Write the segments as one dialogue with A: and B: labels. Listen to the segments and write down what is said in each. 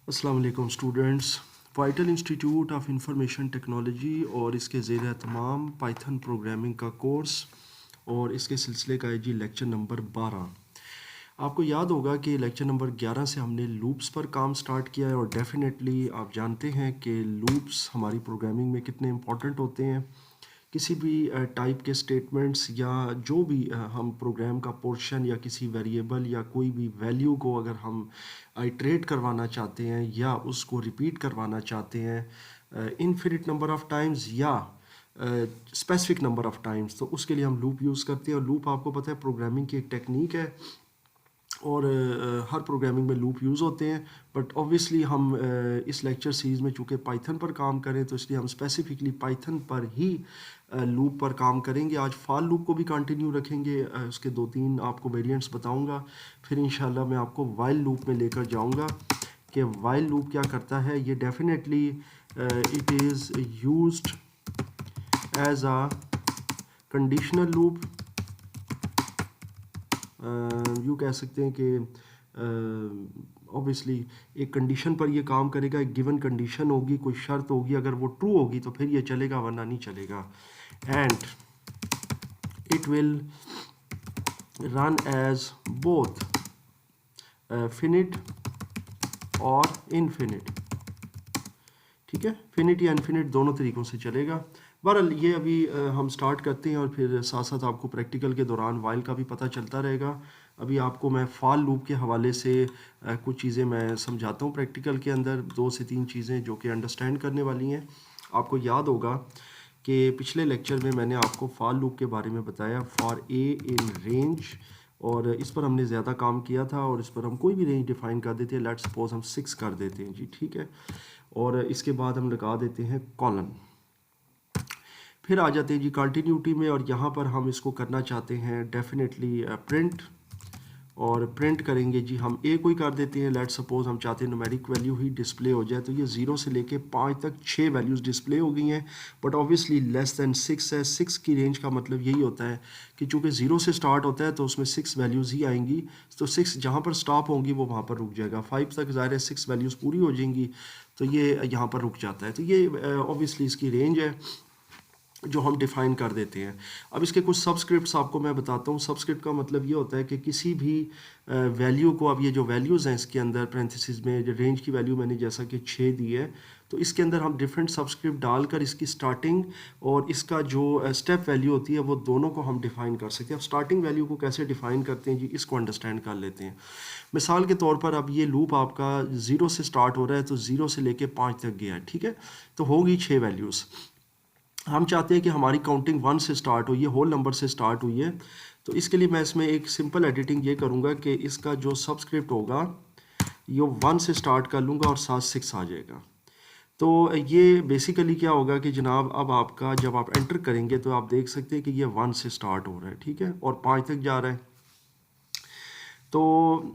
A: अस्सलाम वालेकुम students. Vital institute of information technology और इसके ज़ेर एहतमाम पाइथन प्रोग्रामिंग का कोर्स और इसके सिलसिले का है जी लेक्चर नंबर 12। आपको याद होगा कि लेक्चर नंबर 11 से हमने लूप्स पर काम स्टार्ट किया है और डेफिनेटली आप जानते हैं कि लूप्स हमारी प्रोग्रामिंग में कितने इम्पॉर्टेंट होते हैं। किसी भी टाइप के स्टेटमेंट्स या जो भी हम प्रोग्राम का पोर्शन या किसी वेरिएबल या कोई भी वैल्यू को अगर हम आइट्रेट करवाना चाहते हैं या उसको रिपीट करवाना चाहते हैं इनफिनिट नंबर ऑफ़ टाइम्स या स्पेसिफिक नंबर ऑफ़ टाइम्स, तो उसके लिए हम लूप यूज़ करते हैं। और लूप आपको पता है प्रोग्रामिंग की एक टेक्निक है और हर प्रोग्रामिंग में लूप यूज़ होते हैं। बट ऑब्वियसली हम इस लेक्चर सीरीज़ में चूँकि पाइथन पर काम करें तो इसलिए हम स्पेसिफिकली पाइथन पर ही लूप पर काम करेंगे। आज फॉर लूप को भी कंटिन्यू रखेंगे, उसके 2-3 आपको वेरिएंट्स बताऊंगा। फिर इंशाल्लाह मैं आपको वाइल लूप में लेकर जाऊंगा कि वाइल लूप क्या करता है। ये definitely it is used as a conditional loop. यूँ कह सकते हैं कि ऑब्वियसली एक कंडीशन पर ये काम करेगा। एक गिवन कंडीशन होगी, कोई शर्त होगी, अगर वो ट्रू होगी तो फिर ये चलेगा वरना नहीं चलेगा। And it will run as both finite और इनफिनिट। ठीक है, फिनिट या इनफिनिट दोनों तरीक़ों से चलेगा। बहरहाल ये अभी हम स्टार्ट करते हैं और फिर साथ साथ आपको प्रैक्टिकल के दौरान वाइल का भी पता चलता रहेगा। अभी आपको मैं फॉर लूप के हवाले से कुछ चीज़ें मैं समझाता हूँ प्रैक्टिकल के अंदर, 2 से 3 चीज़ें जो कि अंडरस्टैंड करने वाली हैं। आपको याद होगा कि पिछले लेक्चर में मैंने आपको फॉर लूप के बारे में बताया, फॉर ए इन रेंज, और इस पर हमने ज़्यादा काम किया था। और इस पर हम कोई भी रेंज डिफ़ाइन कर देते हैं, लेट्स सपोज हम 6 कर देते हैं जी, ठीक है। और इसके बाद हम लगा देते हैं कॉलन। फिर आ जाते हैं जी कंटिन्यूटी में, और यहाँ पर हम इसको करना चाहते हैं डेफिनेटली प्रिंट, और प्रिंट करेंगे जी हम ए को ही कर देते हैं। लेट्स सपोज हम चाहते हैं न्यूमेरिक वैल्यू ही डिस्प्ले हो जाए, तो ये 0 से लेके 5 तक 6 वैल्यूज़ डिस्प्ले हो गई हैं। बट ऑब्वियसली लेस दैन 6 है। 6 की रेंज का मतलब यही होता है कि चूँकि 0 से स्टार्ट होता है तो उसमें 6 वैल्यूज़ ही आएंगी, तो 6 जहाँ पर स्टॉप होंगी वो वहाँ पर रुक जाएगा। 5 तक ज़ाहिर है 6 वैल्यूज़ पूरी हो जाएंगी, तो ये यहाँ पर रुक जाता है। तो ये ऑब्वियसली इसकी रेंज है जो हम डिफ़ाइन कर देते हैं। अब इसके कुछ सबस्क्रिप्ट्स आपको मैं बताता हूँ। सबस्क्रिप्ट का मतलब ये होता है कि किसी भी वैल्यू को, अब ये जो वैल्यूज़ हैं इसके अंदर पैरेंथेसिस में जो रेंज की वैल्यू मैंने जैसा कि 6 दी है, तो इसके अंदर हम डिफरेंट सबस्क्रिप्ट डालकर इसकी स्टार्टिंग और इसका जो स्टेप वैल्यू होती है वो दोनों को हम डिफ़ाइन कर सकते हैं। अब स्टार्टिंग वैल्यू को कैसे डिफ़ाइन करते हैं जी, इसको अंडरस्टैंड कर लेते हैं। मिसाल के तौर पर अब ये लूप आपका 0 से स्टार्ट हो रहा है, तो 0 से लेके 5 तक गया है, ठीक है। तो होगी 6 वैल्यूज़। हम चाहते हैं कि हमारी काउंटिंग 1 से स्टार्ट हुई है, होल नंबर से स्टार्ट हुई है। तो इसके लिए मैं इसमें एक सिंपल एडिटिंग ये करूँगा कि इसका जो सबस्क्रिप्ट होगा ये 1 से स्टार्ट कर लूँगा और साथ 6 आ जाएगा। तो ये बेसिकली क्या होगा कि जनाब अब आपका जब आप एंटर करेंगे तो आप देख सकते हैं कि ये 1 से स्टार्ट हो रहा है, ठीक है, और 5 तक जा रहा है। तो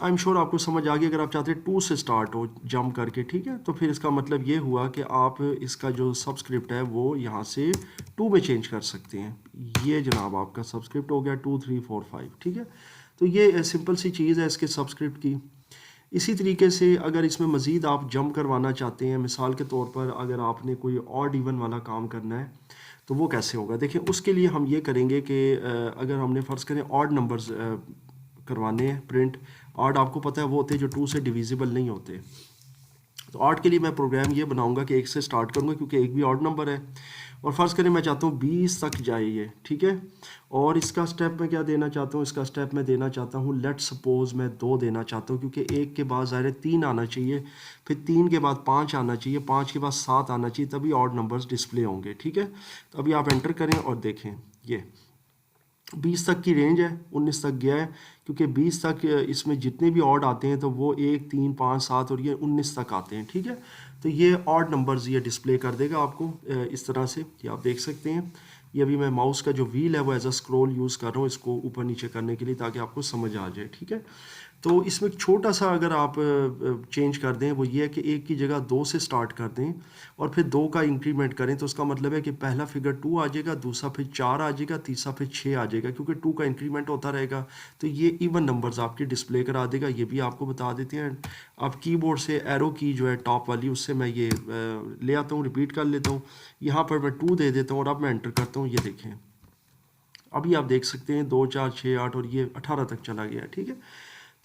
A: आई एम श्योर आपको समझ आ गई। अगर आप चाहते हैं 2 से स्टार्ट हो जंप करके, ठीक है, तो फिर इसका मतलब ये हुआ कि आप इसका जो सबस्क्रिप्ट है वो यहाँ से 2 में चेंज कर सकते हैं। ये जनाब आपका सबस्क्रिप्ट हो गया 2, 3, 4, 5, ठीक है। तो ये सिंपल सी चीज़ है इसके सबस्क्रिप्ट की। इसी तरीके से अगर इसमें मज़ीद आप जंप करवाना चाहते हैं, मिसाल के तौर पर अगर आपने कोई ऑड इवन वाला काम करना है तो वो कैसे होगा, देखिए उसके लिए हम ये करेंगे कि अगर हमने फ़र्ज़ करें ऑड नंबर्स करवाने हैं प्रिंट। ऑड आपको पता है वो होते हैं जो 2 से डिविजिबल नहीं होते। तो ऑड के लिए मैं प्रोग्राम ये बनाऊंगा कि 1 से स्टार्ट करूंगा क्योंकि 1 भी ऑड नंबर है, और फ़र्ज़ करें मैं चाहता हूँ 20 तक जाए ये, ठीक है। और इसका स्टेप मैं क्या देना चाहता हूँ, इसका स्टेप मैं देना चाहता हूँ लेट्स सपोज मैं 2 देना चाहता हूँ, क्योंकि 1 के बाद ज़ाहिर है 3 आना चाहिए, फिर 3 के बाद 5 आना चाहिए, 5 के बाद 7 आना चाहिए, तभी ऑड नंबर्स डिस्प्ले होंगे, ठीक है। तो अभी आप एंटर करें और देखें ये 20 तक की रेंज है, 19 तक गया है, क्योंकि 20 तक इसमें जितने भी ऑड आते हैं तो वो 1, 3, 5, 7 और ये 19 तक आते हैं, ठीक है। तो ये ऑड नंबर्स ये डिस्प्ले कर देगा आपको इस तरह से, ये आप देख सकते हैं। ये अभी मैं माउस का जो व्हील है वो एज अ स्क्रॉल यूज़ कर रहा हूँ इसको ऊपर नीचे करने के लिए, ताकि आपको समझ आ जाए, ठीक है। तो इसमें एक छोटा सा अगर आप चेंज कर दें वो ये है कि एक की जगह 2 से स्टार्ट कर दें और फिर 2 का इंक्रीमेंट करें, तो उसका मतलब है कि पहला फिगर 2 आ जाएगा, दूसरा फिर 4 आ जाएगा, तीसरा फिर 6 आ जाएगा, क्योंकि 2 का इंक्रीमेंट होता रहेगा। तो ये इवन नंबर्स आपके डिस्प्ले करा देगा, ये भी आपको बता देते हैं। अब कीबोर्ड से एरो की जो है टॉप वाली, उससे मैं ये ले आता हूँ, रिपीट कर लेता हूँ। यहाँ पर मैं 2 दे देता हूँ और अब मैं एंटर करता हूँ। ये देखें, अभी आप देख सकते हैं 2 4 6 8 और ये 18 तक चला गया है। ठीक है,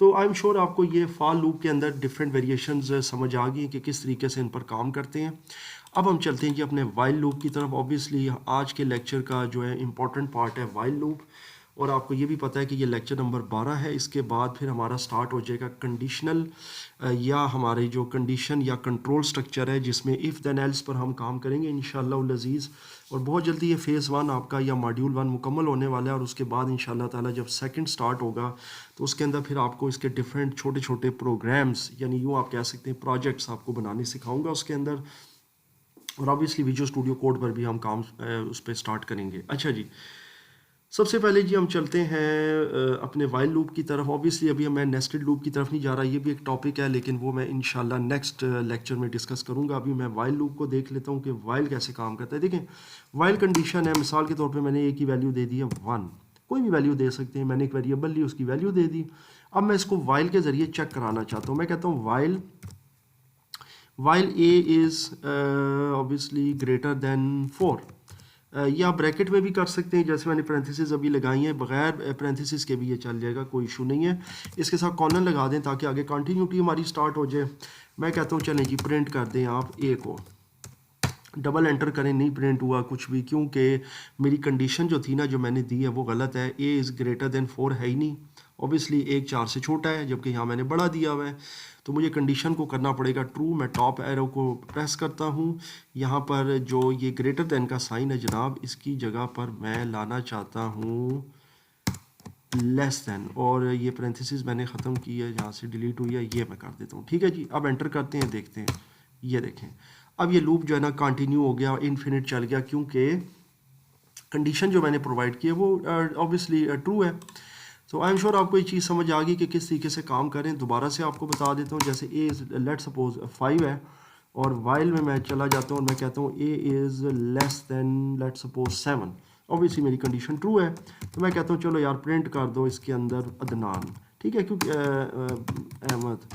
A: तो आई एम श्योर आपको ये फॉर लूप के अंदर डिफरेंट वेरिएशंस समझ आ गई कि किस तरीके से इन पर काम करते हैं। अब हम चलते हैं कि अपने वाइल लूप की तरफ। ऑब्वियसली आज के लेक्चर का जो है इम्पॉर्टेंट पार्ट है वाइल लूप, और आपको ये भी पता है कि ये लेक्चर नंबर 12 है। इसके बाद फिर हमारा स्टार्ट हो जाएगा कंडीशनल या हमारे जो कंडीशन या कंट्रोल स्ट्रक्चर है, जिसमें इफ़ देन एल्स पर हम काम करेंगे इंशाअल्लाह अज़ीज़। और बहुत जल्दी ये फ़ेज़ 1 आपका या मॉड्यूल 1 मुकम्मल होने वाला है, और उसके बाद इंशाअल्लाह ताला जब सेकंड स्टार्ट होगा तो उसके अंदर फिर आपको इसके डिफरेंट छोटे छोटे प्रोग्राम्स, यानी यूँ आप कह सकते हैं प्रोजेक्ट्स आपको बनाने सिखाऊंगा उसके अंदर। और ऑब्वियसली विजुअल स्टूडियो कोड पर भी हम काम उस पर स्टार्ट करेंगे। अच्छा जी, सबसे पहले जी हम चलते हैं अपने वाइल लूप की तरफ। ऑब्वियसली अभी मैं नेस्टेड लूप की तरफ नहीं जा रहा, ये भी एक टॉपिक है, लेकिन वो मैं इंशाल्लाह नेक्स्ट लेक्चर में डिस्कस करूंगा। अभी मैं वाइल लूप को देख लेता हूँ कि वाइल कैसे काम करता है। देखें, वाइल कंडीशन है, मिसाल के तौर पे मैंने ए की वैल्यू दे दी है 1, कोई भी वैल्यू दे सकते हैं, मैंने एक वेरिएबल ली, उसकी वैल्यू दे दी। अब मैं इसको वाइल के ज़रिए चेक कराना चाहता हूँ। मैं कहता हूँ while A is obviously greater than 4। या आप ब्रैकेट में भी कर सकते हैं, जैसे मैंने पैरेंथेसिस अभी लगाई हैं, बगैर पैरेंथेसिस के भी ये चल जाएगा, कोई इशू नहीं है। इसके साथ कॉलन लगा दें ताकि आगे कंटिन्यूटी हमारी स्टार्ट हो जाए। मैं कहता हूँ चलें जी प्रिंट कर दें आप ए को, डबल एंटर करें, नहीं प्रिंट हुआ कुछ भी, क्योंकि मेरी कंडीशन जो थी ना, जो मैंने दी है वो गलत है। ए इज़ ग्रेटर देन 4 है ही नहीं, ऑब्वियसली 1 4 से छोटा है, जबकि यहाँ मैंने बड़ा दिया हुआ है। तो मुझे कंडीशन को करना पड़ेगा ट्रू। मैं टॉप एरो को प्रेस करता हूँ, यहाँ पर जो ये ग्रेटर देन का साइन है जनाब, इसकी जगह पर मैं लाना चाहता हूँ लेस देन, और ये पैरेंथेसिस मैंने ख़त्म की है, यहाँ से डिलीट हुई है, ये मैं कर देता हूँ। ठीक है जी, अब एंटर करते हैं, देखते हैं। ये देखें, अब ये लूप जो है ना कंटिन्यू हो गया, इनफिनिट चल गया, क्योंकि कंडीशन जो मैंने प्रोवाइड की है वो ऑब्वियसली ट्रू है। तो आई एम श्योर आपको ये चीज़ समझ आ गई कि किस तरीके से काम करें। दोबारा से आपको बता देता हूँ, जैसे ए इज़ लेट सपोज 5 है, और वाइल में मैं चला जाता हूँ और मैं कहता हूँ a is less than let suppose 7। Obviously मेरी कंडीशन ट्रू है, तो मैं कहता हूँ चलो यार प्रिंट कर दो इसके अंदर अदनान। ठीक है, क्योंकि अहमद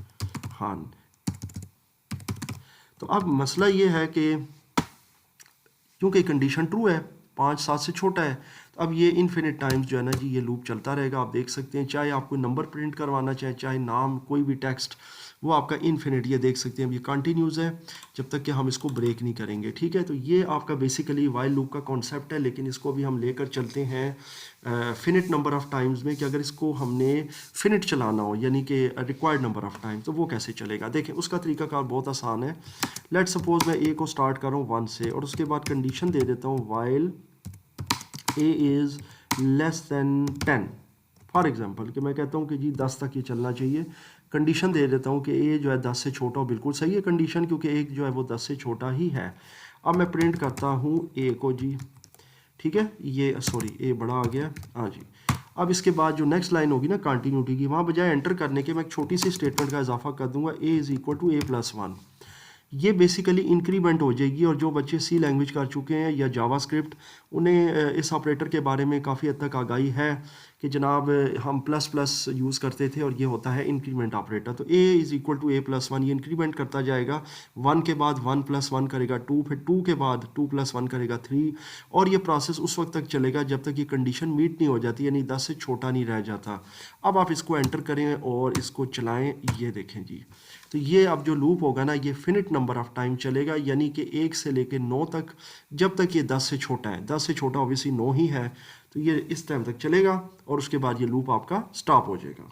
A: खान। तो अब मसला ये है कि क्योंकि कंडीशन ट्रू है, 5 7 से छोटा है, तो अब ये इनफिनिट टाइम्स जो है ना जी ये लूप चलता रहेगा। आप देख सकते हैं, चाहे आप कोई नंबर प्रिंट करवाना चाहे नाम, कोई भी टेक्स्ट, वो आपका इनफिनिट, ये देख सकते हैं अब ये कंटिन्यूज़ है जब तक कि हम इसको ब्रेक नहीं करेंगे। ठीक है, तो ये आपका बेसिकली वाइल लूप का कॉन्सेप्ट है, लेकिन इसको अभी हम लेकर चलते हैं फिनिट नंबर ऑफ़ टाइम्स में, कि अगर इसको हमने फिनिट चलाना हो, यानी कि रिक्वायर्ड नंबर ऑफ़ टाइम्स, तो वो कैसे चलेगा। देखें, उसका तरीकाकार बहुत आसान है। लेट सपोज मैं ए को स्टार्ट कर रहा हूँ 1 से, और उसके बाद कंडीशन दे देता हूँ while a is less then 10 for example, कि मैं कहता हूँ कि जी 10 तक ये चलना चाहिए। कंडीशन दे देता हूँ कि ए जो है 10 से छोटा हो, बिल्कुल सही है कंडीशन, क्योंकि एक जो है वो 10 से छोटा ही है। अब मैं प्रिंट करता हूँ ए को जी, ठीक है, ये सॉरी ए बड़ा आ गया, हाँ जी। अब इसके बाद जो नेक्स्ट लाइन होगी ना कंटिन्यूटी की, वहाँ बजाय एंटर करने के मैं एक छोटी सी स्टेटमेंट का इजाफा कर दूंगा, a is equal to a plus 1। ये बेसिकली इंक्रीमेंट हो जाएगी, और जो बच्चे सी लैंग्वेज कर चुके हैं या जावास्क्रिप्ट, उन्हें इस ऑपरेटर के बारे में काफ़ी हद तक आगाही है कि जनाब हम प्लस प्लस यूज़ करते थे, और ये होता है इंक्रीमेंट ऑपरेटर। तो a is equal to a plus 1, ये इंक्रीमेंट करता जाएगा। 1 के बाद 1 प्लस 1 करेगा 2, फिर 2 के बाद 2 प्लस 1 करेगा 3, और ये प्रोसेस उस वक्त तक चलेगा जब तक ये कंडीशन मीट नहीं हो जाती, यानी 10 से छोटा नहीं रह जाता। अब आप इसको एंटर करें और इसको चलाएँ, ये देखें जी, तो ये अब जो लूप होगा ना, ये फिनिट नंबर ऑफ टाइम चलेगा, यानी कि 1 से लेके 9 तक, जब तक ये 10 से छोटा है। 10 से छोटा ऑब्वियसली 9 ही है, तो ये इस टाइम तक चलेगा, और उसके बाद ये लूप आपका स्टॉप हो जाएगा।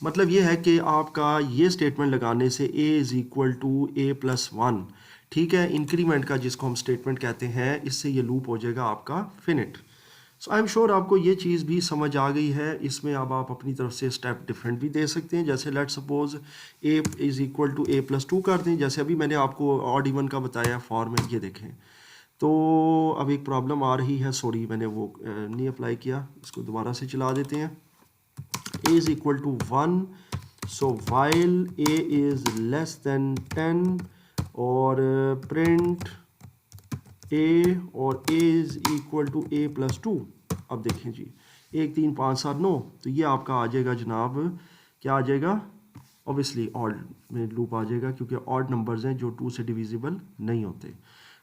A: मतलब ये है कि आपका ये स्टेटमेंट लगाने से a is equal to a plus 1, ठीक है, इंक्रीमेंट का जिसको हम स्टेटमेंट कहते हैं, इससे ये लूप हो जाएगा आपका finite. So I am sure आपको ये चीज़ भी समझ आ गई है। इसमें अब आप अपनी तरफ से स्टेप डिफरेंट भी दे सकते हैं, जैसे let suppose a is equal to a plus 2 कर दें, जैसे अभी मैंने आपको ऑड इवन का बताया फॉर में। ये देखें, तो अब एक प्रॉब्लम आ रही है, सॉरी मैंने वो नहीं अप्लाई किया, इसको दोबारा से चला देते हैं। a is equal to 1, so while a is less than 10 और print a और a is equal to a plus 2। अब देखें जी 1 3 5 7 9, तो ये आपका आ जाएगा जनाब, क्या आ जाएगा, ऑब्वियसली ऑड में लूप आ जाएगा क्योंकि ऑड नंबर्स हैं जो 2 से डिविजिबल नहीं होते।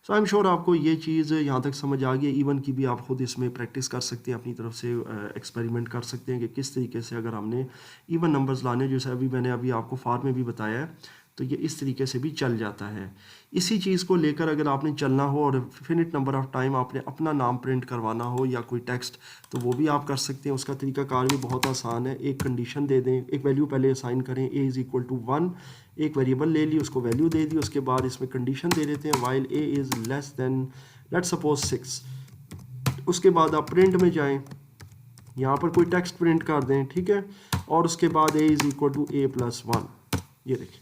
A: सो आई एम श्योर आपको ये चीज़ यहाँ तक समझ आ गई। इवन की भी आप खुद इसमें प्रैक्टिस कर सकते हैं, अपनी तरफ से एक्सपेरिमेंट कर सकते हैं कि किस तरीके से अगर हमने इवन नंबर्स लाने, जैसे मैंने आपको फार में भी बताया है, तो ये इस तरीके से भी चल जाता है। इसी चीज़ को लेकर अगर आपने चलना हो और फिनिट नंबर ऑफ टाइम आपने अपना नाम प्रिंट करवाना हो या कोई टेक्स्ट, तो वो भी आप कर सकते हैं। उसका तरीकाकार भी बहुत आसान है। एक कंडीशन दे दें, एक वैल्यू पहले असाइन करें, a इज़ इक्वल टू 1, एक वेरिएबल ले ली, उसको वैल्यू दे दी, उसके बाद इसमें कंडीशन दे देते हैं while a is less then let's suppose 6। उसके बाद आप प्रिंट में जाएँ, यहाँ पर कोई टेक्स्ट प्रिंट कर दें, ठीक है, और उसके बाद a is equal to a plus 1। ये देखिए,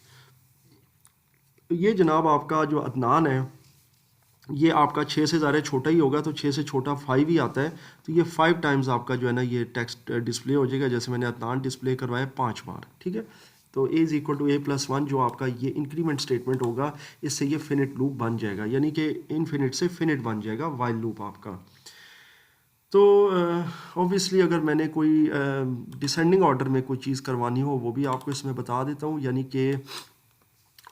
A: ये जनाब आपका जो अदनान है ये आपका 6 से ज़्यादा छोटा ही होगा, तो 6 से छोटा 5 ही आता है, तो ये 5 टाइम्स आपका जो है ना ये टेक्स्ट डिस्प्ले हो जाएगा। जैसे मैंने अदनान डिस्प्ले करवाया 5 बार, ठीक है। तो a is equal to a plus 1 जो आपका ये इंक्रीमेंट स्टेटमेंट होगा, इससे ये फिनिट लूप बन जाएगा, यानी कि इनफिनिट से फिनिट बन जाएगा वाइल लूप आपका। तो ऑब्वियसली अगर मैंने कोई डिसेंडिंग ऑर्डर में कोई चीज़ करवानी हो वो भी आपको इसमें बता देता हूँ, यानी कि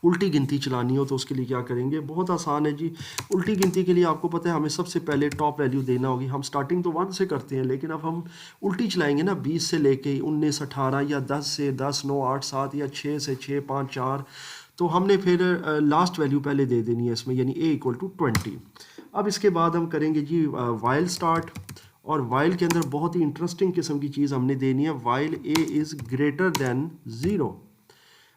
A: उल्टी गिनती चलानी हो तो उसके लिए क्या करेंगे, बहुत आसान है जी। उल्टी गिनती के लिए आपको पता है हमें सबसे पहले टॉप वैल्यू देना होगी। हम स्टार्टिंग तो 1 से करते हैं, लेकिन अब हम उल्टी चलाएंगे ना, 20 से लेके 19 18 या 10 से 10 9 8 7 या 6 से 6 5 4, तो हमने फिर लास्ट वैल्यू पहले दे देनी है इसमें, यानी a इक्वल टू 20। अब इसके बाद हम करेंगे जी वाइल स्टार्ट, और वाइल के अंदर बहुत ही इंटरेस्टिंग किस्म की चीज़ हमने देनी है, while a is greater than 0।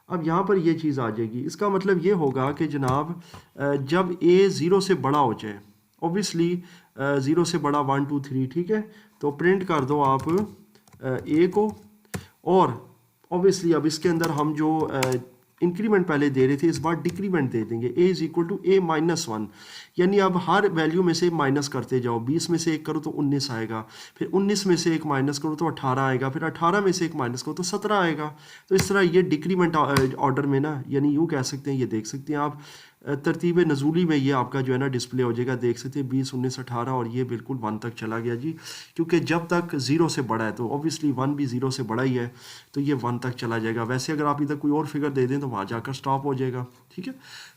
A: अब यहाँ पर ये चीज़ आ जाएगी, इसका मतलब ये होगा कि जनाब जब a 0 से बड़ा हो जाए, ऑब्वियसली 0 से बड़ा 1 2 3, ठीक है, तो प्रिंट कर दो आप a को, और ऑब्वियसली अब इसके अंदर हम जो इंक्रीमेंट पहले दे रहे थे इस बार डिक्रीमेंट दे देंगे, a is equal to a minus 1, यानी अब हर वैल्यू में से माइनस करते जाओ। 20 में से 1 करो तो 19 आएगा, फिर 19 में से 1 माइनस करो तो 18 आएगा, फिर 18 में से 1 माइनस करो तो 17 आएगा। तो इस तरह ये डिक्रीमेंट ऑर्डर में ना, यानी यूँ कह सकते हैं, ये देख सकते हैं आप तरतीब नज़ूली में ये आपका जो है ना डिस्प्ले हो जाएगा, देख सकते हैं 20 19 18, और ये बिल्कुल 1 तक चला गया जी, क्योंकि जब तक 0 से बड़ा है तो ऑब्वियसली 1 भी 0 से बड़ा ही है, तो ये 1 तक चला जाएगा। वैसे अगर आप इधर कोई और फिगर दे दें तो वहाँ जाकर स्टॉप हो जाएगा, ठीक है।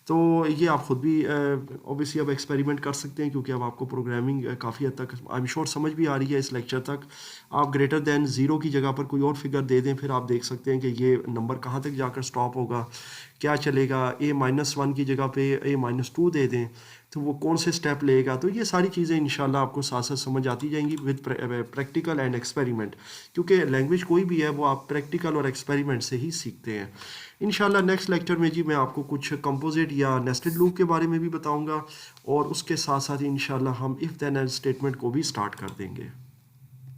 A: तो ये आप ख़ुद भी ऑब्वियसली अब एक्सपेरिमेंट कर सकते हैं, क्योंकि अब आपको प्रोग्रामिंग काफ़ी हद तक आई एम श्योर समझ भी आ रही है इस लेक्चर तक। आप ग्रेटर दैन 0 की जगह पर कोई और फिगर दे दें, फिर आप देख सकते हैं कि ये नंबर कहाँ तक जाकर स्टॉप होगा, क्या चलेगा। a माइनस 1 की जगह पे a माइनस 2 दे दें तो वो कौन से स्टेप लेगा। तो ये सारी चीज़ें इंशाल्लाह आपको साथ साथ समझ आती जाएंगी विद प्रैक्टिकल एंड एक्सपेरिमेंट, क्योंकि लैंग्वेज कोई भी है वो आप प्रैक्टिकल और एक्सपेरिमेंट से ही सीखते हैं। इंशाल्लाह नेक्स्ट लेक्चर में जी मैं आपको कुछ कंपोजिट या नेस्टेड लूप के बारे में भी बताऊंगा, और उसके साथ साथ इंशाल्लाह हम इफ़ देन एल्स स्टेटमेंट को भी स्टार्ट कर देंगे।